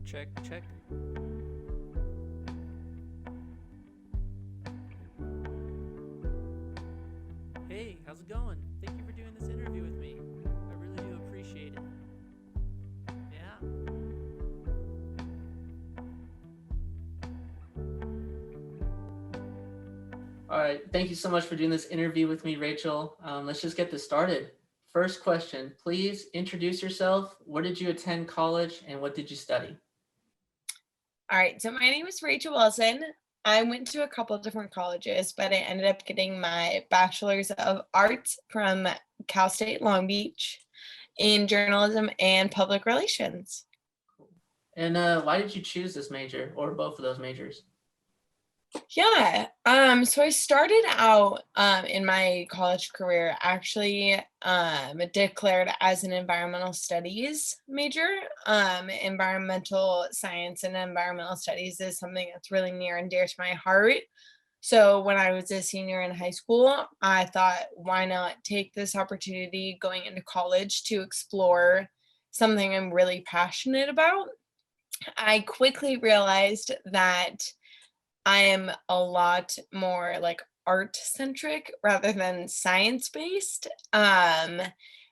Check, check. Hey, how's it going? Thank you for doing this interview with me. I really do appreciate it. Yeah. All right. Thank you so much for doing this interview with me, Rachel. Let's just get this started. First question, please introduce yourself. Where did you attend college and what did you study? All right, so my name is Rachel Wilson. I went to a couple of different colleges, but I ended up getting my bachelor's of arts from Cal State Long Beach in journalism and public relations. Cool. And why did you choose this major or both of those majors? Yeah, so I started out in my college career actually declared as an environmental studies major. Environmental science and environmental studies is something that's really near and dear to my heart. So when I was a senior in high school, I thought, why not take this opportunity going into college to explore something I'm really passionate about? I quickly realized that I am a lot more like art centric rather than science based.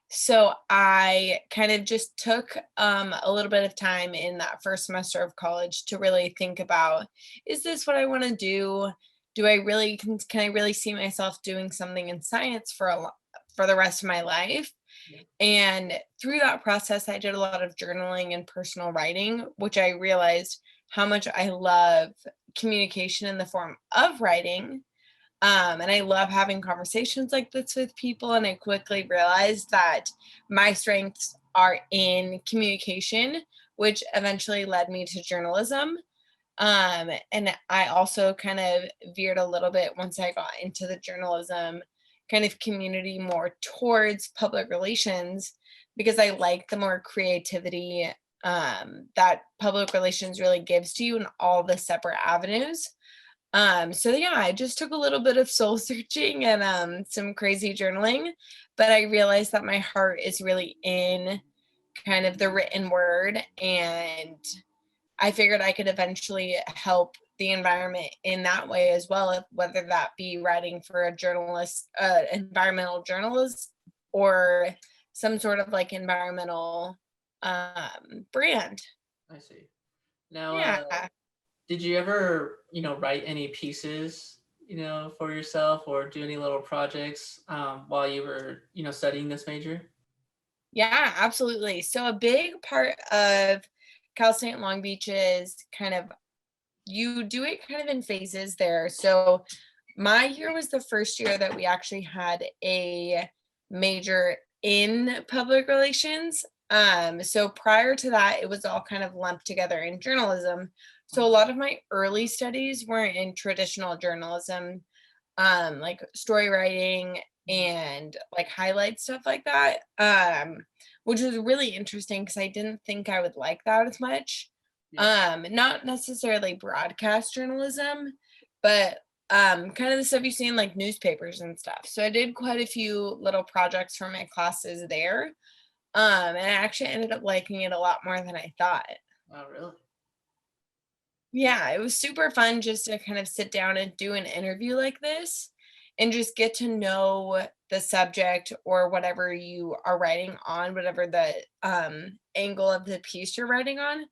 So I kind of just took a little bit of time in that first semester of college to really think about, is this what I want to do? Do I really can I really see myself doing something in science for the rest of my life? Yeah. And through that process, I did a lot of journaling and personal writing, which I realized how much I love communication in the form of writing. And I love having conversations like this with people. And I quickly realized that my strengths are in communication, which eventually led me to journalism. And I also kind of veered a little bit once I got into the journalism kind of community more towards public relations because I like the more creativity that public relations really gives to you in all the separate avenues. So yeah, I just took a little bit of soul searching and some crazy journaling, but I realized that my heart is really in kind of the written word, and I figured I could eventually help the environment in that way as well, whether that be writing for a journalist, environmental journalist, or some sort of like environmental brand. I see. Now, Yeah. did you ever, write any pieces, for yourself or do any little projects while you were, studying this major? Yeah, absolutely. So a big part of Cal State Long Beach is kind of you do it kind of in phases there. So my year was the first year that we actually had a major in public relations. So prior to that, it was all kind of lumped together in journalism. So a lot of my early studies were in traditional journalism, like story writing and like highlight stuff like that, which was really interesting because I didn't think I would like that as much. Yeah. Not necessarily broadcast journalism, but kind of the stuff you see in like newspapers and stuff. So I did quite a few little projects for my classes there. And I actually ended up liking it a lot more than I thought. Oh, really? Yeah. Yeah, it was super fun just to kind of sit down and do an interview like this and just get to know the subject or whatever you are writing on, whatever the angle of the piece you're writing on,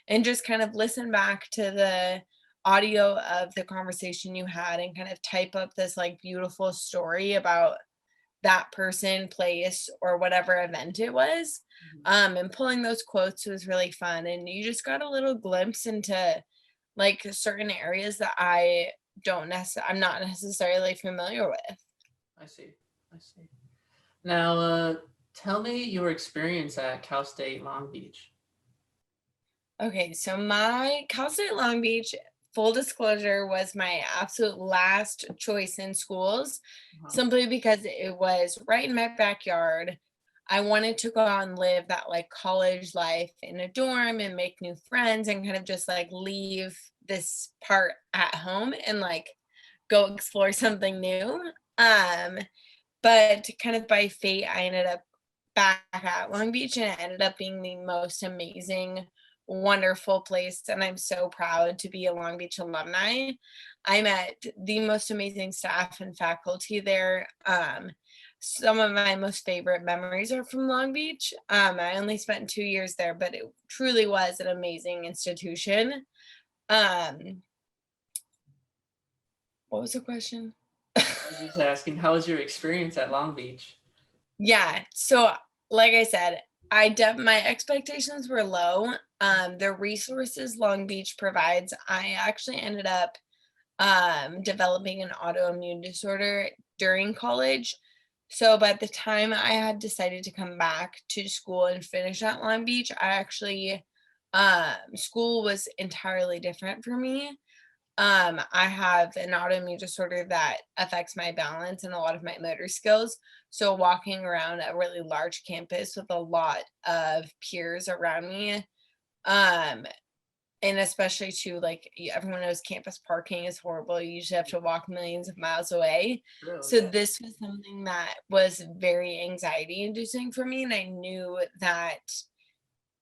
and just kind of listen back to the audio of the conversation you had and kind of type up this like beautiful story about that person, place, or whatever event it was. Mhm. And pulling those quotes was really fun. And you just got a little glimpse into like certain areas that I'm not necessarily familiar with. I see. I see. Now, tell me your experience at Cal State Long Beach. Okay, so my Cal State Long Beach, full disclosure, was my absolute last choice in schools, Uh-huh. simply because it was right in my backyard. I wanted to go out and live that like college life in a dorm and make new friends and kind of just like leave this part at home and like go explore something new. Um, but kind of by fate, I ended up back at Long Beach and it ended up being the most amazing wonderful place, and I'm so proud to be a Long Beach alumni. I met the most amazing staff and faculty there. Some of my most favorite memories are from Long Beach. I only spent 2 years there, but it truly was an amazing institution. Um, what was the question? I was just asking, how was your experience at Long Beach? Yeah. So, like I said, my expectations were low. The resources Long Beach provides, I actually ended up developing an autoimmune disorder during college. So by the time I had decided to come back to school and finish at Long Beach, I actually school was entirely different for me. I have an autoimmune disorder that affects my balance and a lot of my motor skills. So walking around a really large campus with a lot of peers around me, um, and especially too, like everyone knows campus parking is horrible. You usually have to walk millions of miles away. True, So yeah. this was something that was very anxiety inducing for me. And I knew that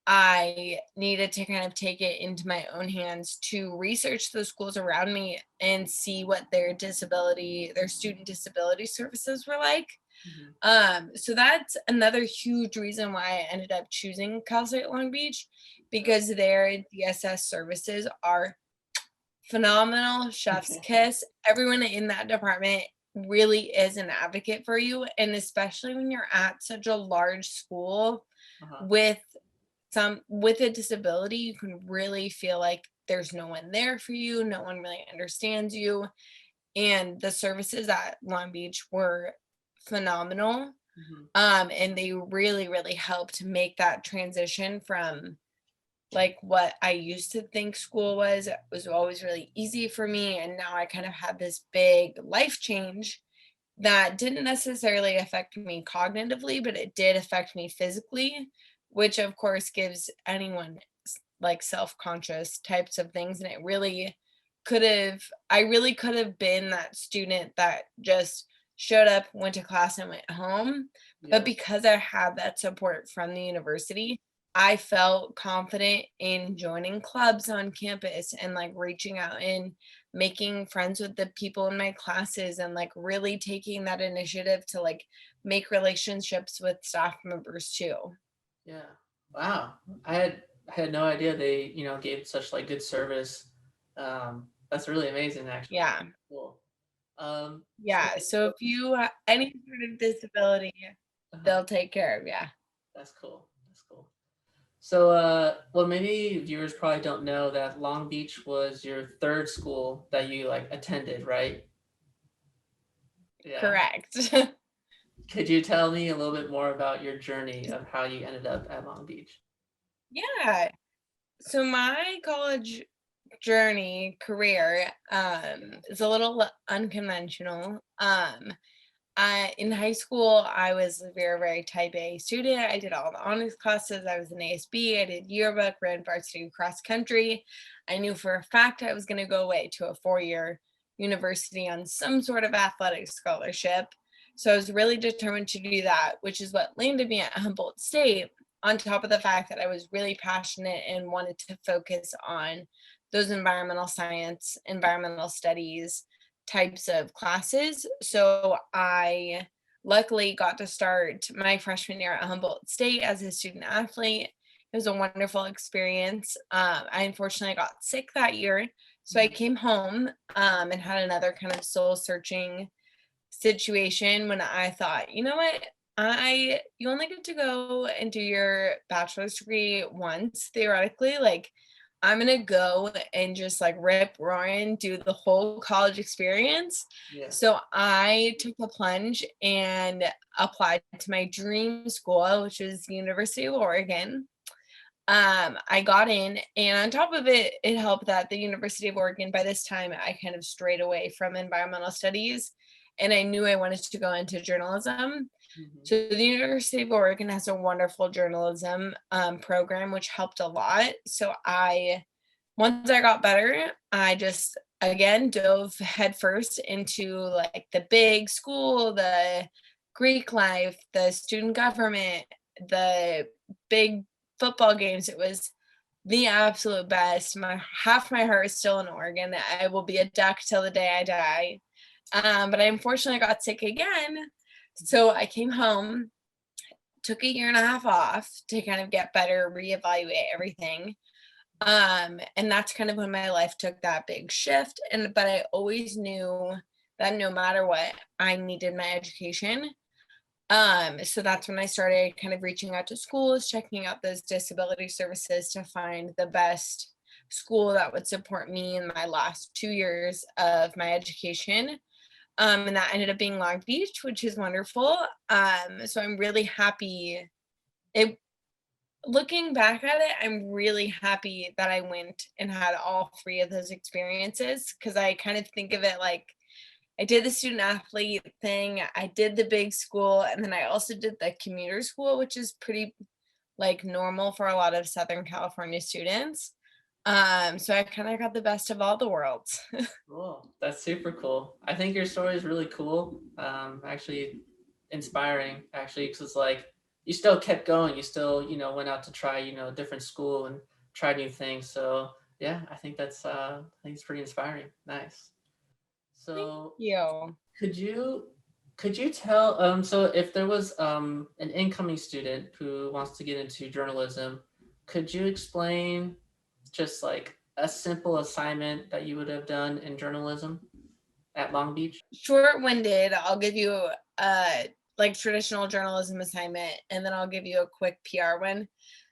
I needed to kind of take it into my own hands to research the schools around me and see what their student disability services were like. Mhm. So that's another huge reason why I ended up choosing Cal State Long Beach, Yeah. because their DSS services are phenomenal. Chef's kiss. Everyone in that department really is an advocate for you. And especially when you're at such a large school Uh-huh. with with a disability, you can really feel like there's no one there for you, no one really understands you. And the services at Long Beach were phenomenal. Mhm. And they really, really helped make that transition from like what I used to think school was. It was always really easy for me. And now I kind of had this big life change that didn't necessarily affect me cognitively, but it did affect me physically, which of course gives anyone like self-conscious types of things. And I really could have been that student that just showed up, went to class, and went home. But Yeah. because I had that support from the university, I felt confident in joining clubs on campus and like reaching out and making friends with the people in my classes and like really taking that initiative to like make relationships with staff members too. Yeah. Wow. I had no idea they, gave such like good service. That's really amazing actually. Yeah. Cool. Um, so Yeah. So if you have any sort of disability, uh they'll take care of you. that's cool. That's cool. So well maybe viewers probably don't know that Long Beach was your third school that you like attended, right? Yeah. Correct. Could you tell me a little bit more about your journey of how you ended up at Long Beach? Yeah. So my college journey career is a little unconventional. In high school, I was a very, very type A student. I did all the honors classes. I was an ASB. I did yearbook, ran varsity cross country. I knew for a fact I was going to go away to a 4-year university on some sort of athletic scholarship. So I was really determined to do that, which is what landed me at Humboldt State, on top of the fact that I was really passionate and wanted to focus on those environmental science, environmental studies types of classes. So I luckily got to start my freshman year at Humboldt State as a student athlete. It was a wonderful experience. I unfortunately got sick that year. So I Mhm. came home and had another kind of soul searching situation when I thought, you know what? You only get to go and do your bachelor's degree once theoretically. Like, I'm gonna go and just like rip roaring do the whole college experience. Yeah. So I took the plunge and applied to my dream school, which was the University of Oregon. I got in, and on top of it, it helped that the University of Oregon, by this time, I kind of strayed away from environmental studies, and I knew I wanted to go into journalism. Mhm. So the University of Oregon has a wonderful journalism program, which helped a lot. So once I got better, I just again dove headfirst into like the big school, the Greek life, the student government, the big football games. It was the absolute best. Half my heart is still in Oregon. I will be a duck till the day I die. But I unfortunately got sick again. So I came home, took a year and a half off to kind of get better, reevaluate everything. And that's kind of when my life took that big shift. But I always knew that no matter what, I needed my education. So that's when I started kind of reaching out to schools, checking out those disability services to find the best school that would support me in my last 2 years of my education. And that ended up being Long Beach, which is wonderful. So I'm really happy. It Looking back at it, I'm really happy that I went and had all three of those experiences, because I kind of think of it like I did the student athlete thing, I did the big school, and then I also did the commuter school, which is pretty like normal for a lot of Southern California students. So I kind of got the best of all the worlds. Cool. That's super cool. I think your story is really cool. Actually inspiring, actually, because it's like you still kept going. You still, went out to try, different school and try new things. So yeah, I think it's pretty inspiring. Nice. Thank So you. could you could you tell so if there was an incoming student who wants to get into journalism, could you explain just like a simple assignment that you would have done in journalism at Long Beach? Short-winded, I'll give you a like traditional journalism assignment, and then I'll give you a quick PR one.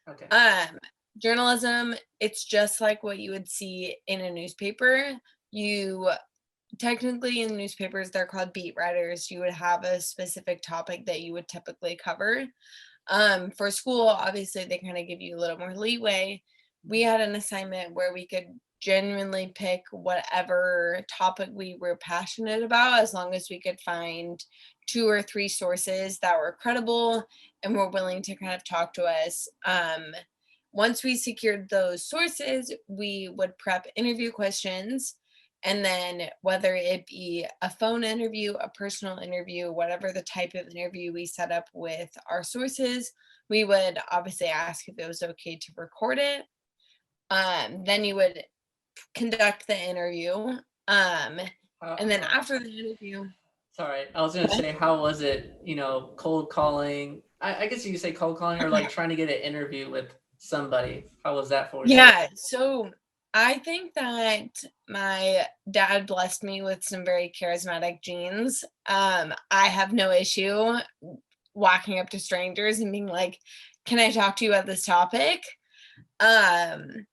Okay. Um, Journalism, it's just like what you would see in a newspaper. You technically in newspapers, they're called beat writers. You would have a specific topic that you would typically cover. For school, obviously, they kind of give you a little more leeway. We had an assignment where we could genuinely pick whatever topic we were passionate about, as long as we could find 2 or 3 sources that were credible and were willing to kind of talk to us. Once we secured those sources, we would prep interview questions. And then, whether it be a phone interview, a personal interview, whatever the type of interview we set up with our sources, we would obviously ask if it was okay to record it. Then you would conduct the interview. And then How, after the interview, sorry, I was gonna say, how was it, cold calling? I guess you could say cold calling or like trying to get an interview with somebody. How was that for you? yeah, so I think that my dad blessed me with some very charismatic genes. I have no issue walking up to strangers and being like, "Can I talk to you about this topic?" Um,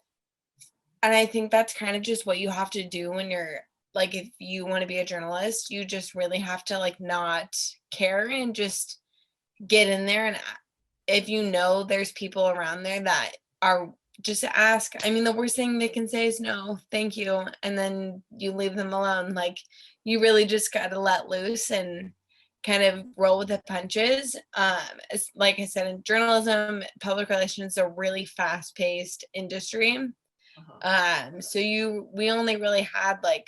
and I think that's kind of just what you have to do when you're like, if you want to be a journalist, you just really have to like not care and just get in there. And if you know there's people around there that are, just ask. I mean, the worst thing they can say is no, thank you. And then you leave them alone. Like, you really just got to let loose and kind of roll with the punches. Like I said, in journalism, public relations is a really fast paced industry. Uh-huh. We only really had like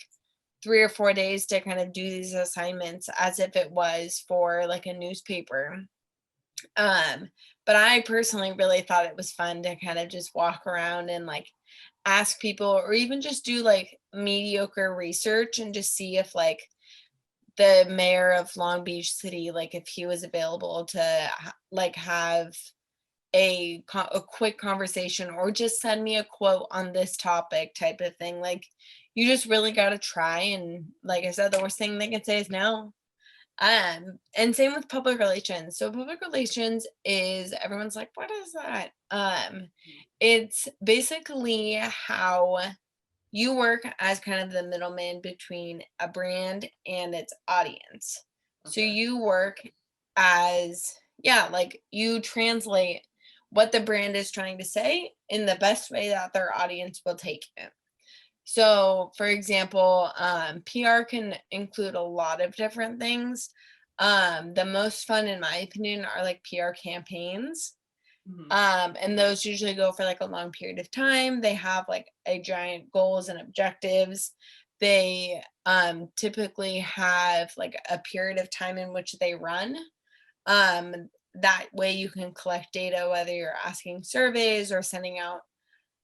3 or 4 days to kind of do these assignments as if it was for like a newspaper. Um, but I personally really thought it was fun to kind of just walk around and like ask people, or even just do like mediocre research and just see if like the mayor of Long Beach City, like if he was available to like have a quick conversation, or just send me a quote on this topic type of thing. Like, you just really got to try. And like I said, the worst thing they can say is no. And same with public relations. So public relations is, everyone's like, what is that? It's basically how you work as kind of the middleman between a brand and its audience. So Okay. you work as, yeah, like you translate what the brand is trying to say in the best way that their audience will take it. So, for example, PR can include a lot of different things. The most fun, in my opinion, are like PR campaigns. Mhm. And those usually go for like a long period of time. They have like a giant goals and objectives. They typically have like a period of time in which they run. That way you can collect data, whether you're asking surveys or sending out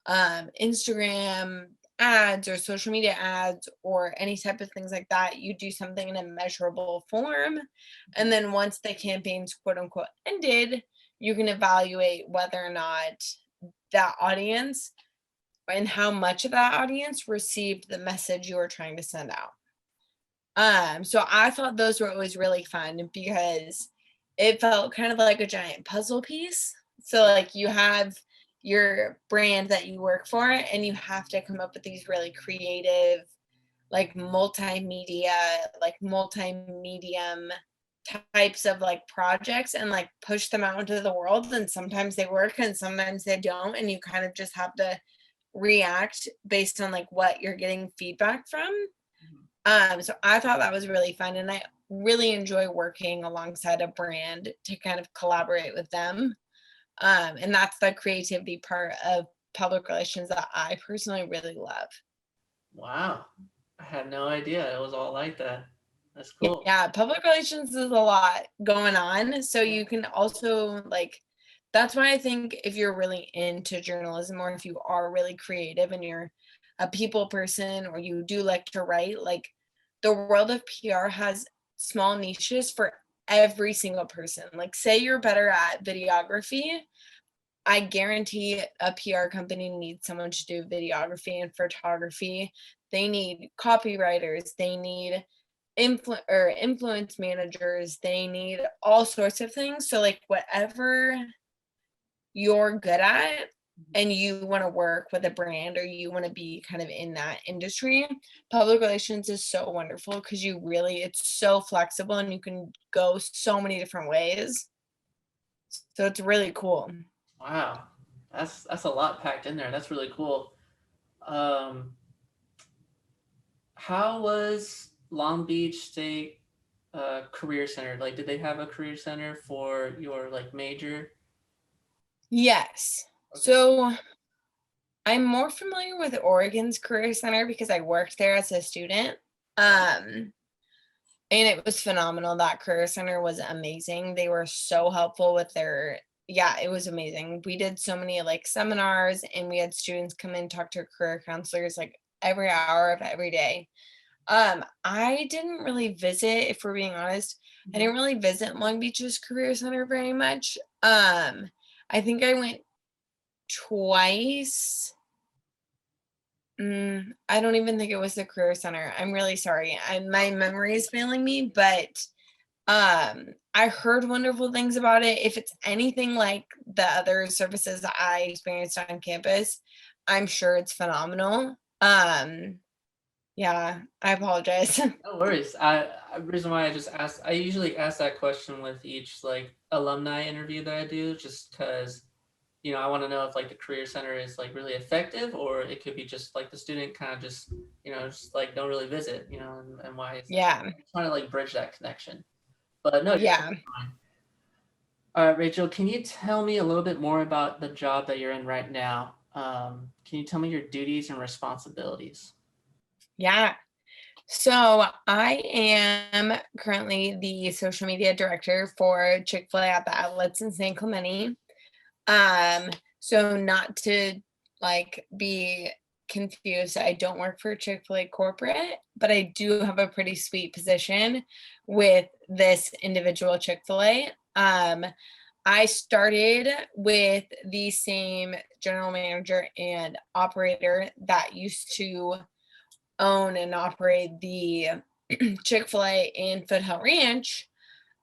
Instagram ads or social media ads or any type of things like that. You do something in a measurable form. And then once the campaign's quote unquote ended, you can evaluate whether or not that audience and how much of that audience received the message you were trying to send out. So I thought those were always really fun because it felt kind of like a giant puzzle piece. So like you have your brand that you work for and you have to come up with these really creative, like multi-medium types of like projects and like push them out into the world. And sometimes they work and sometimes they don't. And you kind of just have to react based on like what you're getting feedback from. So I thought that was really fun, and I really enjoy working alongside a brand to kind of collaborate with them. And that's the creativity part of public relations that I personally really love. Wow. I had no idea it was all like that. That's cool. Yeah, public relations is a lot going on. So you can also like, that's why I think if you're really into journalism or if you are really creative and you're a people person or you do like to write, like the world of PR has small niches for every single person. Like, say you're better at videography, I guarantee a PR company needs someone to do videography and photography. They need copywriters, they need influence managers, they need all sorts of things. So like whatever you're good at and you want to work with a brand or you want to be kind of in that industry, public relations is so wonderful because it's so flexible and you can go so many different ways. So it's really cool. Wow. That's a lot packed in there. That's really cool. Um, how was Long Beach State Career Center? Like, did they have a career center for your like major? Yes. Okay. So I'm more familiar with Oregon's Career Center because I worked there as a student. Um, and it was phenomenal. That Career Center was amazing. They were so helpful with yeah, it was amazing. We did so many like seminars and we had students come in, talk to career counselors like every hour of every day. I didn't really visit, if we're being honest, I didn't really visit Long Beach's Career Center very much. I think I went twice. I don't even think it was the Career Center. I'm really sorry. My memory is failing me, but I heard wonderful things about it. If it's anything like the other services that I experienced on campus, I'm sure it's phenomenal. Yeah, I apologize. No worries. Reason why I just asked, I usually ask that question with each like alumni interview that I do, just because I want to know if like the career center is like really effective, or it could be just like the student kind of just just like don't really visit, and why is that? Yeah, I'm trying to like bridge that connection. But no, you're yeah. totally fine. All right, Rachel, can you tell me a little bit more about the job that you're in right now? Can you tell me your duties and responsibilities? Yeah. So I am currently the social media director for Chick-fil-A at the outlets in San Clemente. So not to like be confused, I don't work for Chick-fil-A corporate, but I do have a pretty sweet position with this individual Chick-fil-A. I started with the same general manager and operator that used to own and operate the Chick-fil-A in Foothill Ranch.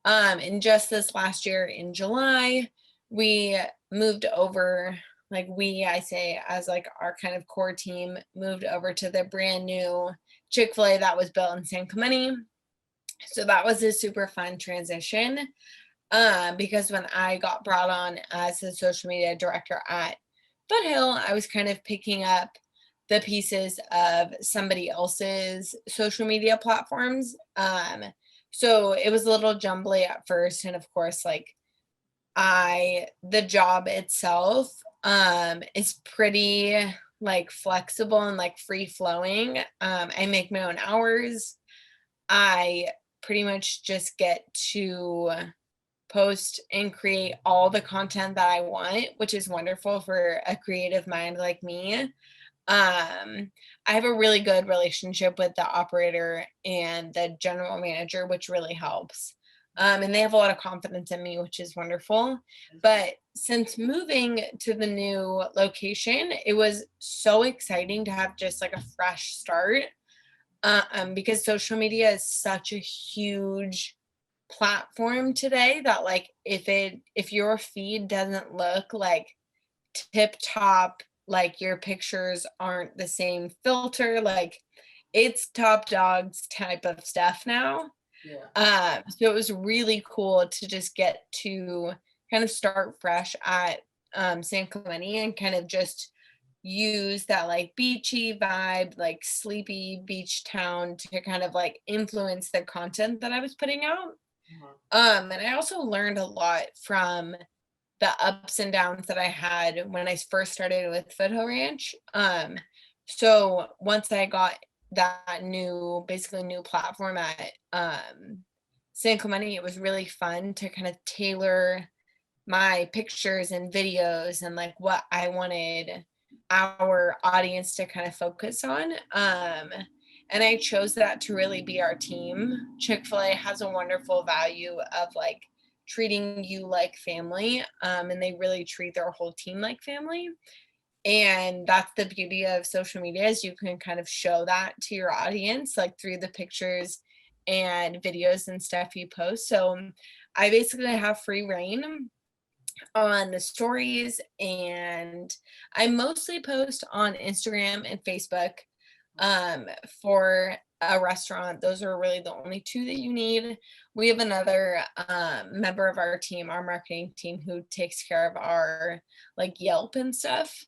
And just this last year in July, we moved over, like I say as like our kind of core team moved over to the brand new Chick-fil-A that was built in San Clemente. So that was a super fun transition. Because when I got brought on as the social media director at Foothill, I was kind of picking up the pieces of somebody else's social media platforms. So it was a little jumbly at first. And of course, like the job itself is pretty like flexible and like free flowing. I make my own hours. I pretty much just get to post and create all the content that I want, which is wonderful for a creative mind like me. I have a really good relationship with the operator and the general manager, which really helps. And they have a lot of confidence in me, which is wonderful. But since moving to the new location, it was so exciting to have just like a fresh start. Because social media is such a huge platform today that like if your feed doesn't look like tip top, like your pictures aren't the same filter, like it's top dogs type of stuff now. Yeah. So it was really cool to just get to kind of start fresh at San Clemente and kind of just use that like beachy vibe, like sleepy beach town to kind of like influence the content that I was putting out. Uh-huh. And I also learned a lot from the ups and downs that I had when I first started with Foothill Ranch. So once I got that basically new platform at San Clemente, it was really fun to kind of tailor my pictures and videos and like what I wanted our audience to kind of focus on. And I chose that to really be our team. Chick-fil-A has a wonderful value of like treating you like family, and they really treat their whole team like family. And that's the beauty of social media, is you can kind of show that to your audience like through the pictures and videos and stuff you post. So I basically have free reign on the stories, and I mostly post on Instagram and Facebook for a restaurant. Those are really the only two that you need. We have another member of our team, our marketing team, who takes care of our like Yelp and stuff.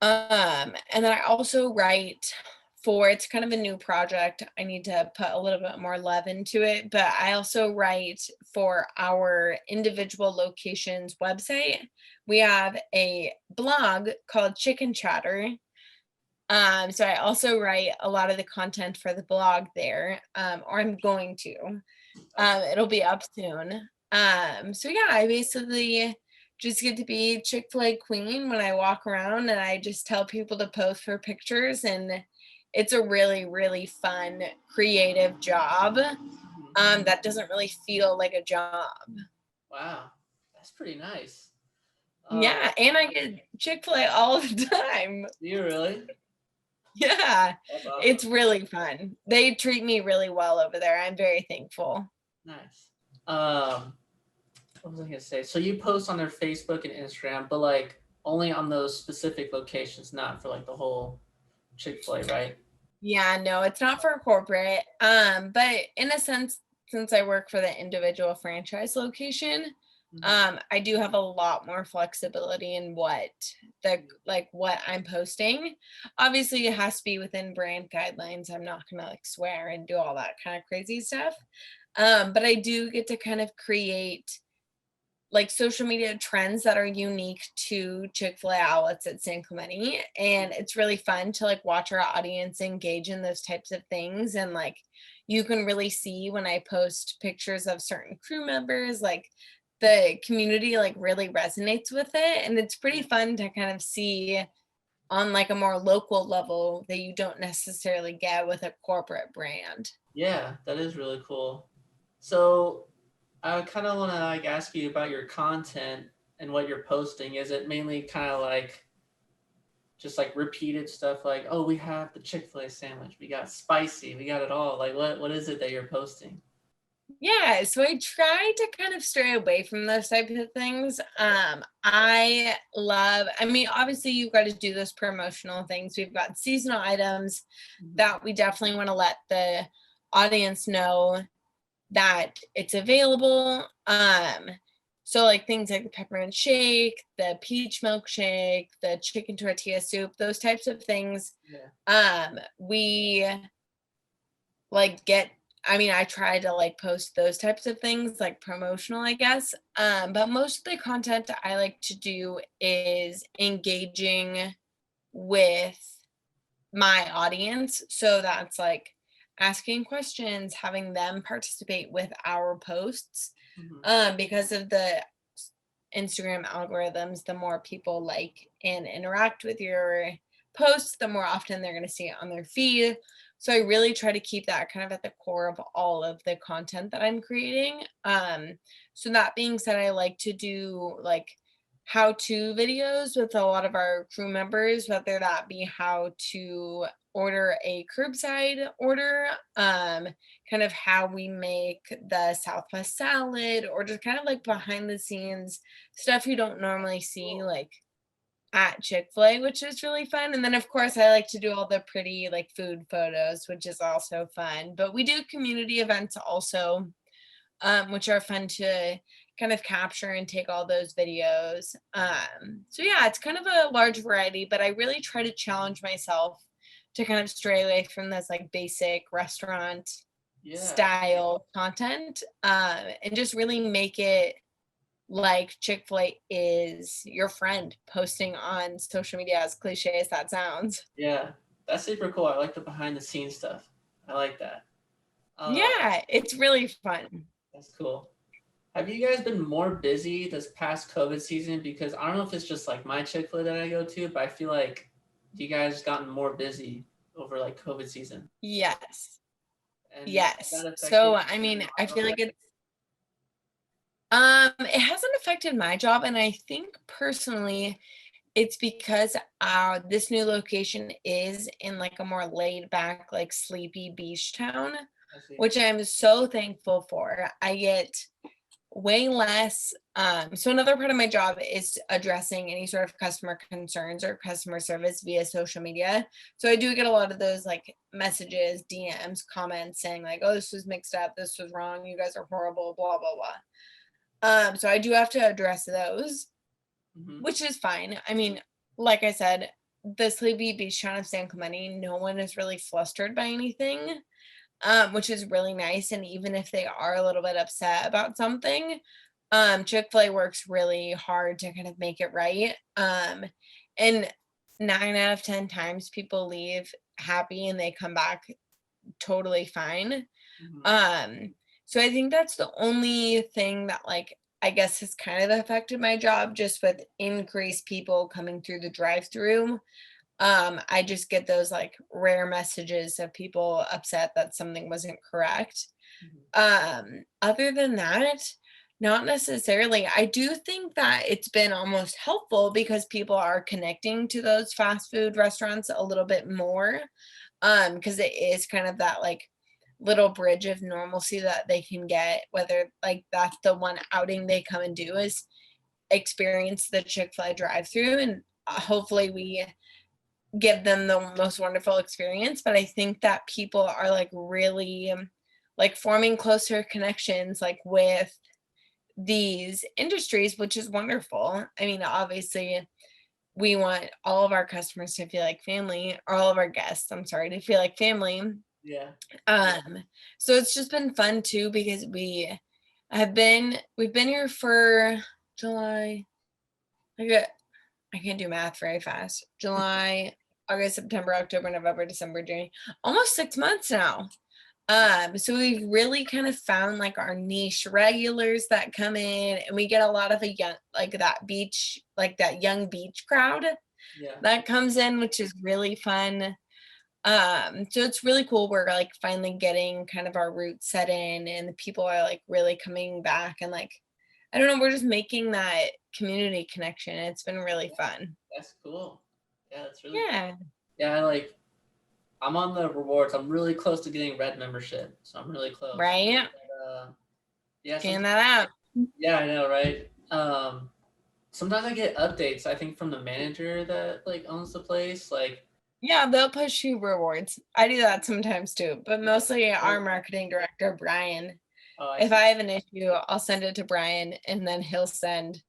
And then I also write for, it's kind of a new project. I need to put a little bit more love into it, but I also write for our individual locations website. We have a blog called Chicken Chatter. So I also write a lot of the content for the blog there, or I'm going to. It'll be up soon. So yeah, I basically just get to be Chick-fil-A queen when I walk around, and I just tell people to post for pictures, and it's a really, really fun, creative job that doesn't really feel like a job. Wow, that's pretty nice. Yeah, and I get Chick-fil-A all the time. Do you really? Yeah, That's awesome. it's really fun. They treat me really well over there. I'm very thankful. Nice. What was I gonna say? So you post on their Facebook and Instagram, but like only on those specific locations, not for like the whole Chick-fil-A, right? Yeah, no, it's not for corporate. But in a sense, since I work for the individual franchise location, I do have a lot more flexibility in what I'm posting. Obviously, it has to be within brand guidelines. I'm not gonna like swear and do all that kind of crazy stuff. But I do get to kind of create like social media trends that are unique to Chick-fil-A outlets at San Clemente. And it's really fun to like watch our audience engage in those types of things. And like you can really see when I post pictures of certain crew members, like the community like really resonates with it. And it's pretty fun to kind of see on like a more local level that you don't necessarily get with a corporate brand. Yeah, that is really cool. So I kind of want to like ask you about your content and what you're posting. Is it mainly kind of like just like repeated stuff like, oh, we have the Chick-fil-A sandwich, we got spicy, we got it all. Like what is it that you're posting? Yeah, so I try to kind of stray away from those types of things. I mean, obviously you've got to do those promotional things. We've got seasonal items that we definitely want to let the audience know that it's available. So like things like the peppermint shake, the peach milkshake, the chicken tortilla soup, those types of things. Yeah. We like get, I mean, I try to like post those types of things like promotional, I guess. But most of the content that I like to do is engaging with my audience. So that's like asking questions, having them participate with our posts. Mhm. Because of the Instagram algorithms, the more people like and interact with your posts, the more often they're going to see it on their feed. So I really try to keep that kind of at the core of all of the content that I'm creating. So that being said, I like to do like how-to videos with a lot of our crew members, whether that be how to order a curbside order, kind of how we make the Southwest salad, or just kind of like behind the scenes stuff you don't normally see Cool. like at Chick-fil-A, which is really fun. And then of course I like to do all the pretty like food photos, which is also fun. But we do community events also, which are fun to kind of capture and take all those videos. So yeah, it's kind of a large variety, but I really try to challenge myself to kind of stray away from this like basic restaurant Yeah. style content, and just really make it like Chick-fil-A is your friend posting on social media, as cliche as that sounds. Yeah. That's super cool. I like the behind the scenes stuff. I like that. Uh, Yeah, it's really fun. that's cool. Have you guys been more busy this past COVID season? Because I don't know if it's just like my Chick-fil-A that I go to, but I feel like you guys gotten more busy over like COVID season. Yes. And has Yes. that affected So I your mean, I job feel at all? like it hasn't affected my job, and I think personally it's because this new location is in like a more laid back, like sleepy beach town, I see. which I'm so thankful for. I get way less. So another part of my job is addressing any sort of customer concerns or customer service via social media. So I do get a lot of those like messages, DMs, comments saying like, "Oh, this was mixed up. This was wrong. You guys are horrible." Blah blah blah. So I do have to address those, Hmm. which is fine. I mean, like I said, the Sleepy Beach town of San Clemente, no one is really flustered by anything, which is really nice. And even if they are a little bit upset about something, Chick-fil-A works really hard to kind of make it right. And 9 out of 10 times people leave happy and they come back totally fine. Hmm. Um, so I think that's the only thing that like I guess has kind of affected my job, just with increased people coming through the drive-through. I just get those like rare messages of people upset that something wasn't correct. Hmm. Other than that, not necessarily. I do think that it's been almost helpful because people are connecting to those fast food restaurants a little bit more, because it is kind of that like little bridge of normalcy that they can get, whether like that's the one outing they come and do is experience the Chick-fil-A drive-through, and hopefully we give them the most wonderful experience. But I think that people are like really like forming closer connections like with these industries, which is wonderful. I mean, obviously we want all of our customers to feel like family, or all of our guests, I'm sorry, to feel like family. Yeah. Um, so it's just been fun too because we've been here for July. I got I can't do math very fast. July, August, September, October, November, December, January. Almost 6 months now. So we've really kind of found like our niche regulars that come in, and we get a lot of a young like that beach, like that young beach crowd Yeah. that comes in, which is really fun. So it's really cool. We're like finally getting kind of our roots set in, and the people are like really coming back, and like I don't know, we're just making that community connection. It's been really fun. That's cool. Yeah, that's really cool. Yeah, Yeah, I'm on the rewards. I'm really close to getting red membership, so I'm really close. right. But, yeah, Scan sometimes. that out. Yeah, I know, right? Sometimes I get updates. I think from the manager that like owns the place. Like, Yeah, they'll push you rewards. I do that sometimes too, but yeah. mostly our Oh, marketing director, Brian. I If see. I have an issue, I'll send it to Brian, and then he'll send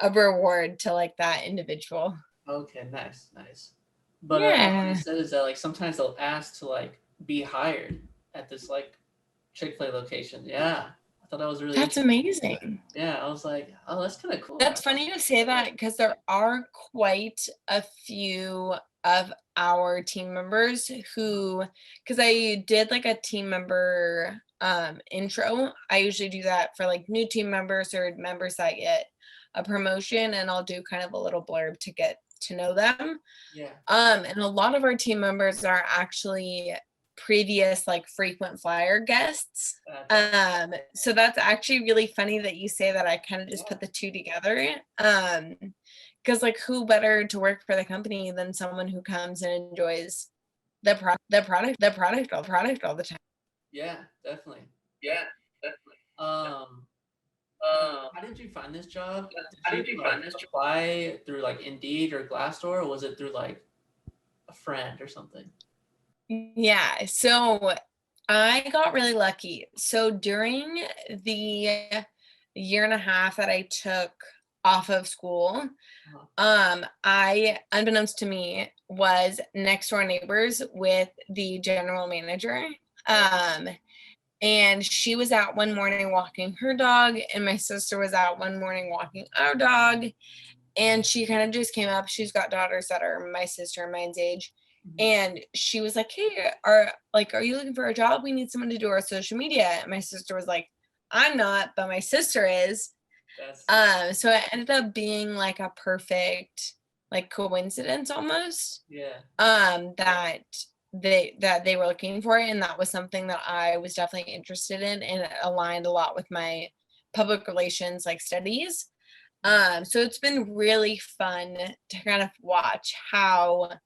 a reward to like that individual. Okay, nice, nice. But what you Yeah, said is that like sometimes they'll ask to like be hired at this like Chick-fil-A location. Yeah, I thought that was really that's interesting. amazing. Yeah, I was like, oh, that's kind of cool. That's funny you say that because there are quite a few of our team members who, because I did like a team member intro. I usually do that for like new team members or members that get a promotion, and I'll do kind of a little blurb to get to know them. Yeah. And a lot of our team members are actually previous like frequent flyer guests. That's awesome. So that's actually really funny that you say that. I kind of just Yeah. put the two together. Because like who better to work for the company than someone who comes and enjoys the product all the time. Yeah, definitely. Yeah, definitely. Um, now, Um, how did you find this job? Did how you did you like find this job? apply through like Indeed or Glassdoor, or was it through like a friend or something? Yeah, so I got really lucky. So during the year and a half that I took off of school, Uh-huh. I, unbeknownst to me, was next door neighbors with the general manager. Oh, Um, and she was out one morning walking her dog, and my sister was out one morning walking our dog. And she kind of just came up. She's got daughters that are my sister and mine's age. mhm. And she was like, "Hey, are you looking for a job? We need someone to do our social media." And my sister was like, "I'm not, but my sister is." That's super. So it ended up being like a perfect like coincidence almost. Yeah. That they were looking for it, and that was something that I was definitely interested in, and it aligned a lot with my public relations like studies. So it's been really fun to kind of watch how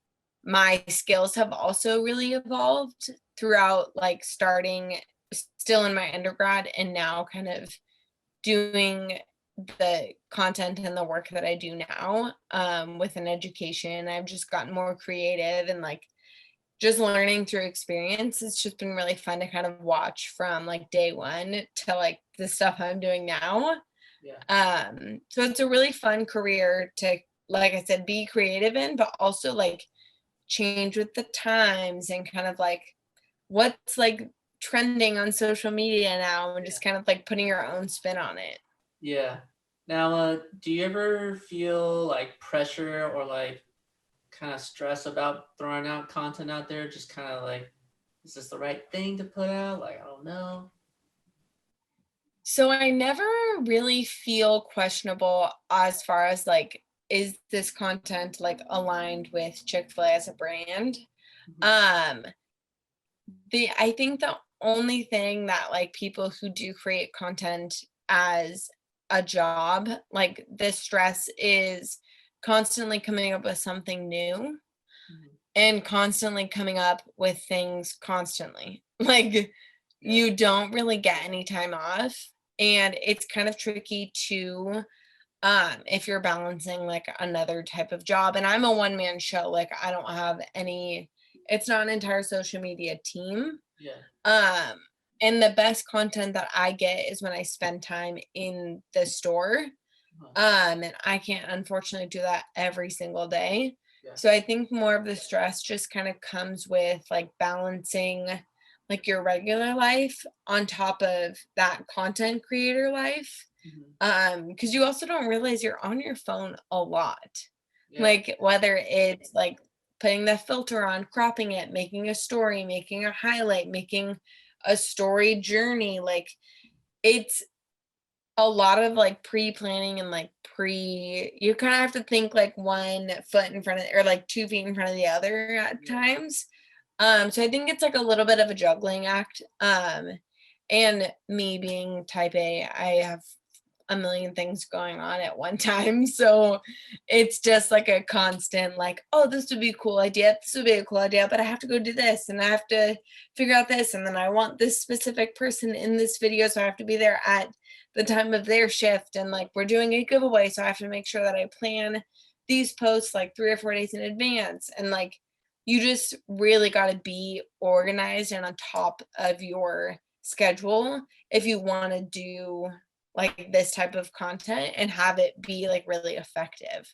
my skills have also really evolved throughout like starting still in my undergrad and now kind of doing the content and the work that I do now with an education. I've just gotten more creative and like just learning through experience. It's just been really fun to kind of watch from like day one to like the stuff I'm doing now. Yeah. So it's a really fun career to, like I said, be creative in, but also like change with the times and kind of like what's like trending on social media now and Yeah. just kind of like putting your own spin on it. Yeah. Now, do you ever feel like pressure or like kind of stress about throwing out content out there? Just kind of like, is this the right thing to put out? Like, I don't know. So I never really feel questionable as far as like, is this content like aligned with Chick-fil-A as a brand? Mhm. Um, I think the only thing that like people who do create content as a job, like the stress is constantly coming up with something new Mhm. and constantly coming up with things constantly. Like Yeah. you don't really get any time off. And it's kind of tricky to if you're balancing like another type of job. And I'm a one-man show. Like I don't have any, it's not an entire social media team. Yeah. Um, and the best content that I get is when I spend time in the store. Uh-huh. And I can't unfortunately do that every single day. Yeah. So I think more of the stress just kind of comes with like balancing like your regular life on top of that content creator life. Mhm. Because you also don't realize you're on your phone a lot. Yeah. Like whether it's like putting the filter on, cropping it, making a story, making a highlight, making a story journey, like it's a lot of like pre-planning and like you kind of have to think like 1 foot in front of or like 2 feet in front of the other at Yeah. times. So I think it's like a little bit of a juggling act. And me being type A, I have a million things going on at one time. So it's just like a constant, like, oh, this would be a cool idea. This would be a cool idea, but I have to go do this and I have to figure out this. And then I want this specific person in this video. So I have to be there at the time of their shift. And like, we're doing a giveaway. So I have to make sure that I plan these posts like 3 or 4 days in advance. And like, you just really got to be organized and on top of your schedule if you want to do like this type of content and have it be like really effective.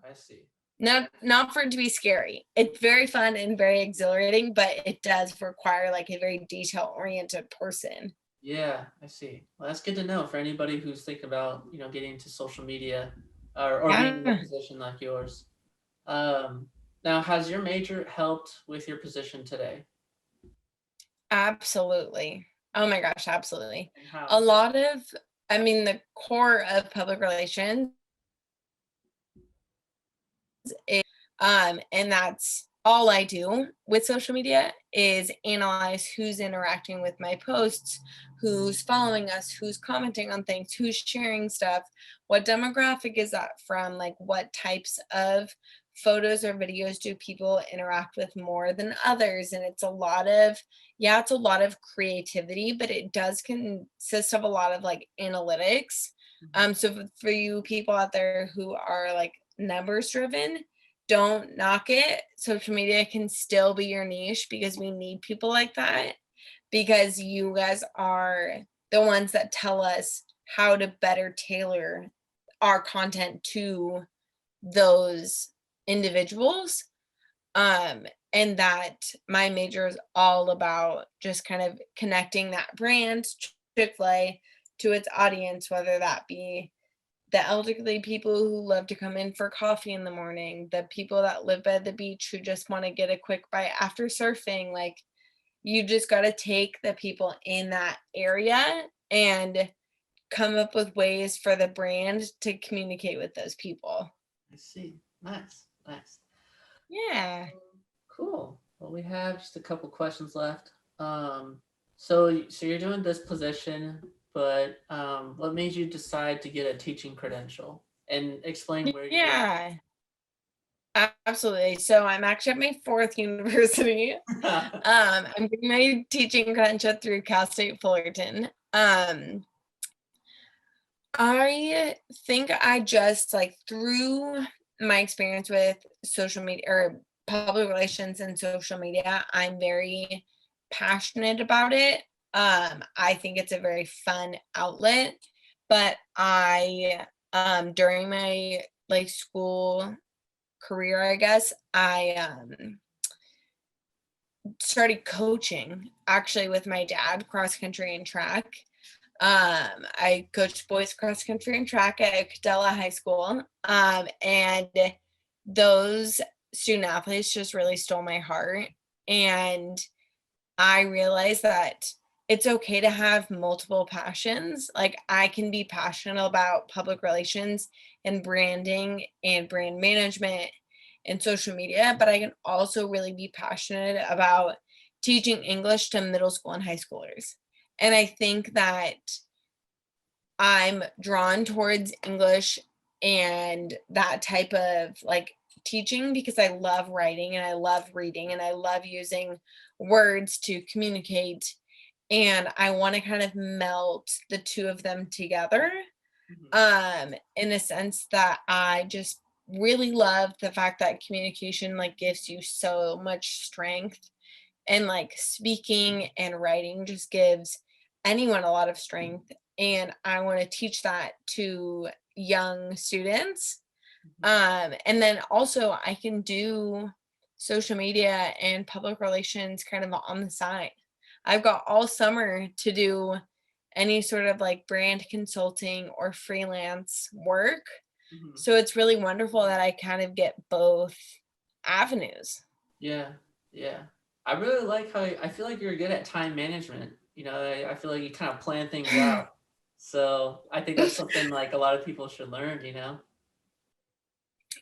I see. Not for it to be scary. It's very fun and very exhilarating, but it does require like a very detail oriented person. Yeah, I see. Well, that's good to know for anybody who's thinking about, getting into social media or being in a Yeah, position like yours. Um, Now, has your major helped with your position today? absolutely. Oh my gosh, absolutely. And A how? lot of, I mean, the core of public relations is, and that's all I do with social media is analyze who's interacting with my posts, who's following us, who's commenting on things, who's sharing stuff, what demographic is that from, like what types of photos or videos do people interact with more than others. And it's a lot of, yeah, it's a lot of creativity, but it does consist of a lot of like analytics. Mhm. So for you people out there who are like numbers driven, don't knock it. Social media can still be your niche because we need people like that, because you guys are the ones that tell us how to better tailor our content to those individuals. And that my major is all about just kind of connecting that brand, Chick-fil-A, to its audience, whether that be the elderly people who love to come in for coffee in the morning, the people that live by the beach who just want to get a quick bite after surfing. Like, you just got to take the people in that area and come up with ways for the brand to communicate with those people. I see. Nice, nice. Yeah. Cool. Well, we have just a couple questions left. So you're doing this position, but what made you decide to get a teaching credential? And explain where you get Yeah. Absolutely. So I'm actually at my fourth university. it. I'm getting my teaching credential through Cal State Fullerton. I think I just like through my experience with social media or public relations and social media, I'm very passionate about it. I think it's a very fun outlet, but I during my like school career, I guess, I started coaching actually with my dad, cross country and track. I coached boys cross country and track at Cadella High School. And those student athletes just really stole my heart. And I realized that it's okay to have multiple passions. Like, I can be passionate about public relations and branding and brand management and social media, but I can also really be passionate about teaching English to middle school and high schoolers. And I think that I'm drawn towards English and that type of like teaching because I love writing and I love reading and I love using words to communicate. And I want to kind of melt the two of them together, Mhm. in a sense that I just really love the fact that communication like gives you so much strength, and like speaking and writing just gives anyone a lot of strength, and I want to teach that to young students. Mhm. And then also I can do social media and public relations kind of on the side. I've got all summer to do any sort of like brand consulting or freelance work, Mhm. so it's really wonderful that I kind of get both avenues. Yeah, yeah. I really like how I feel like you're good at time management. I feel like you kind of plan things out. So I think that's something like a lot of people should learn.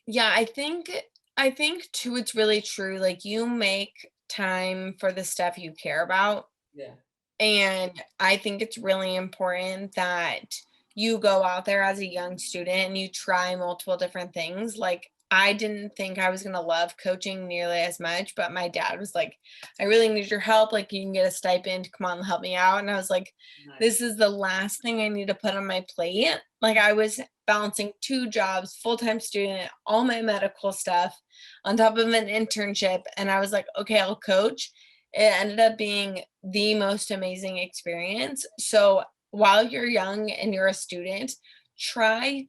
Yeah, I think too it's really true. Like, you make time for the stuff you care about. Yeah. And I think it's really important that you go out there as a young student and you try multiple different things. Like, I didn't think I was going to love coaching nearly as much, but my dad was like, I really need your help. Like, you can get a stipend. Come on, help me out. And I was like, this Nice. is the last thing I need to put on my plate. Like, I was balancing two jobs, full-time student, all my medical stuff on top of an internship. And I was like, okay, I'll coach. It ended up being the most amazing experience. So while you're young and you're a student, try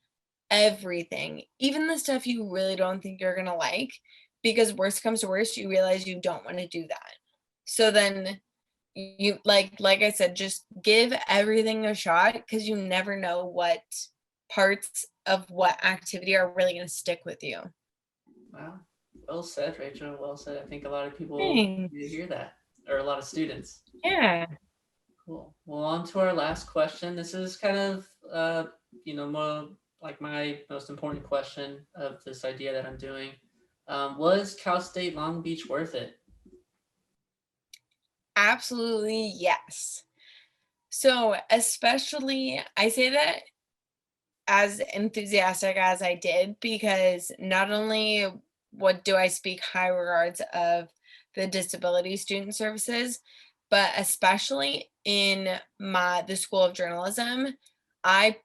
everything, even the stuff you really don't think you're going to like, because worst comes to worst, you realize you don't want to do that. So then you like I said, just give everything a shot because you never know what parts of what activity are really going to stick with you. Wow. Well said, Rachel. Well said. I think a lot of people Thanks. need to hear that, or a lot of students. Yeah. Cool. Well, on to our last question. This is kind of, more like my most important question of this idea that I'm doing. Was Cal State Long Beach worth it? Absolutely, yes. So, especially, I say that as enthusiastic as I did because not only what do I speak high regards of the disability student services, but especially in the School of Journalism, I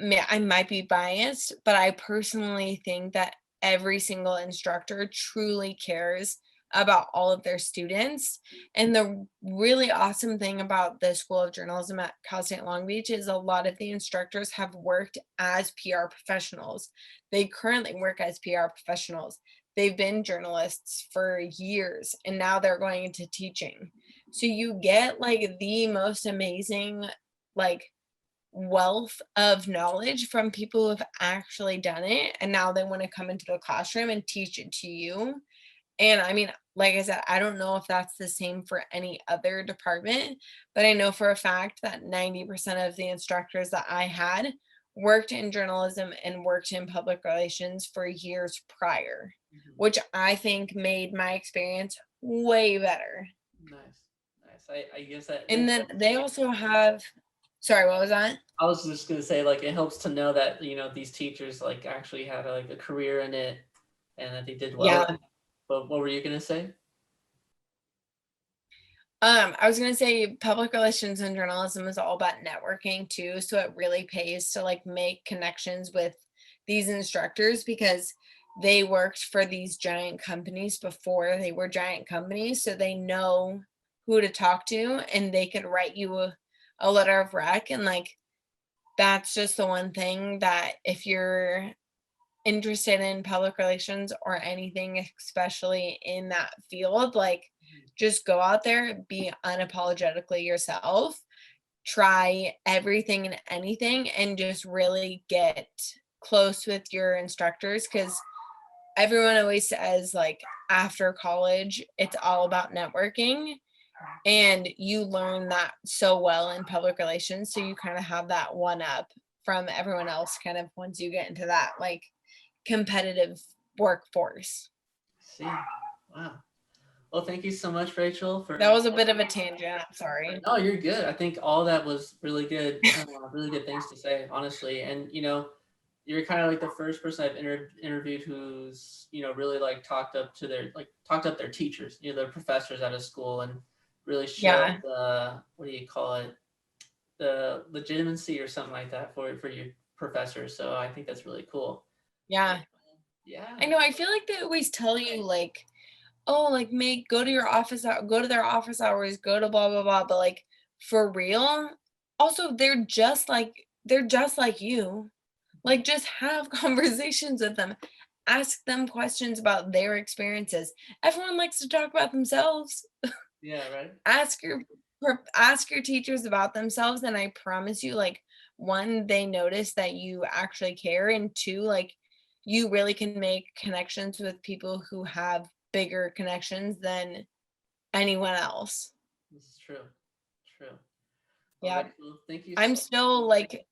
I might be biased, but I personally think that every single instructor truly cares about all of their students. And the really awesome thing about the School of Journalism at Cal State Long Beach is a lot of the instructors have worked as PR professionals. They currently work as PR professionals. They've been journalists for years and now they're going into teaching. So you get like the most amazing like wealth of knowledge from people who have actually done it and now they want to come into the classroom and teach it to you. And I mean, like I said, I don't know if that's the same for any other department, but I know for a fact that 90% of the instructors that I had worked in journalism and worked in public relations for years prior, Mhm. which I think made my experience way better. Nice, nice. I guess that And it then helps. they also have, sorry, what was that? I was just gonna say, like, it helps to know that these teachers like actually had like a career in it, and that they did well. Yeah. But what were you gonna say? I was gonna say public relations and journalism is all about networking too, so it really pays to like make connections with these instructors because they worked for these giant companies before they were giant companies, so they know who to talk to and they could write you a letter of rec and like that's just the one thing that if you're interested in public relations or anything, especially in that field, like just go out there, be unapologetically yourself, try everything and anything, and just really get close with your instructors because everyone always says, like, after college, it's all about networking. And you learn that so well in public relations. So you kind of have that one up from everyone else, kind of once you get into that, like, competitive workforce. See, wow. Well, thank you so much, Rachel, That for. was a bit of a tangent, sorry. No, you're good. I think all that was really good things to say, honestly. And you're kind of like the first person I've interviewed who's really like talked up their teachers, their professors at a school, and really showed Yeah, the what do you call it, the legitimacy or something like that for your professors. So I think that's really cool. But, yeah. I yeah, know, I feel like they always tell you, like, "Oh, like, make go to your office hou go to their office hours, go to blah, blah, blah," but, like, for real, also, they're just like you. Like, just have conversations with them. Ask them questions about their experiences. Everyone likes to talk about themselves. yeah, right. Ask your teachers about themselves, and I promise you, like, 1, they notice that you actually care, and 2, like, you really can make connections with people who have bigger connections than anyone else. This is true. True. Well, Yeah. Rachel, thank you I'm so. still, like,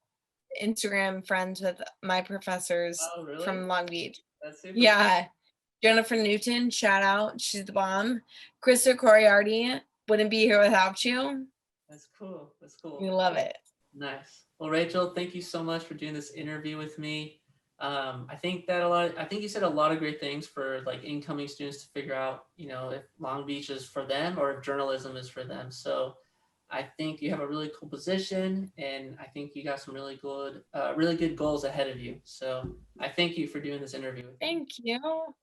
Instagram friends with my professors Oh, really? from Long Beach. That's super. Yeah. Jennifer Newton, shout out, she's the bomb. Krista Coriarty, wouldn't be here without you. That's cool. That's We cool. love it. Nice. Well, Rachel, thank you so much for doing this interview with me. I think you said a lot of great things for like incoming students to figure out, if Long Beach is for them or if journalism is for them. So I think you have a really cool position, and I think you got some really good goals ahead of you. So I thank you for doing this interview with me. Thank you.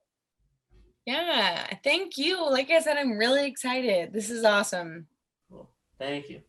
Yeah, thank you. Like I said, I'm really excited. This is awesome. Cool. Thank you.